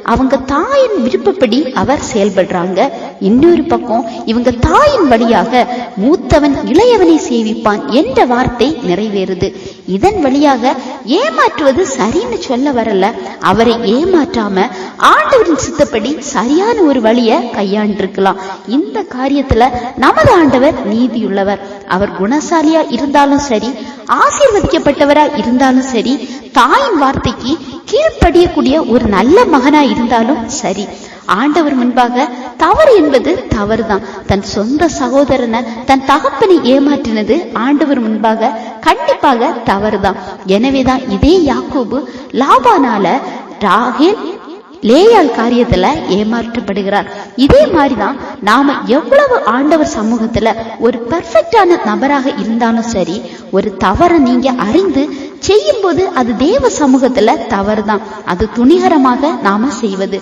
அவங்க தாயின் விருப்பப்படி அவர் செயல்படுறாங்க. இன்னொரு பக்கம் இவங்க தாயின் வழியாக மூத்தவன் இளையவனை சேவிப்பான் என்ற வார்த்தை நிறைவேறுது. இதன் வழியாக ஏமாற்றுவது சரின்னு சொல்ல வரல, அவரை ஏமாற்றாம ஆண்டவரின் சித்தப்படி சரியான ஒரு வழிய கையாண்டிருக்கலாம். இந்த காரியத்துல நமது ஆண்டவர் நீதியுள்ளவர். அவர் குணசாலியா இருந்தாலும் சரி, ஆசீர்வதிக்கப்பட்டவரா இருந்தாலும் சரி, தாயின் வார்த்தைக்கு கீழ்ப்படியக்கூடிய ஒரு நல்ல மகனா இருந்தாலும் சரி, ஆண்டவர் முன்பாக தவறு என்பது தவறுதான். தன் சொந்த சகோதரனை, தன் தகப்பனை ஏமாற்றினது ஆண்டவர் முன்பாக கண்டிப்பாக தவறுதான். எனவேதான் இதே யாக்கோபு லாபானால ராகேல் லேயாள் காரியத்துல ஏமாற்றப்படுகிறார். இதே மாதிரிதான் நாம எவ்வளவு ஆண்டவர் சமூகத்துல ஒரு பெர்ஃபெக்டான நபராக இருந்தாலும் சரி, ஒரு தவறை நீங்க அறிந்து செய்யும் போது அது தேவ சமூகத்துல தவறுதான். அது துணிகரமாக நாம செய்வது.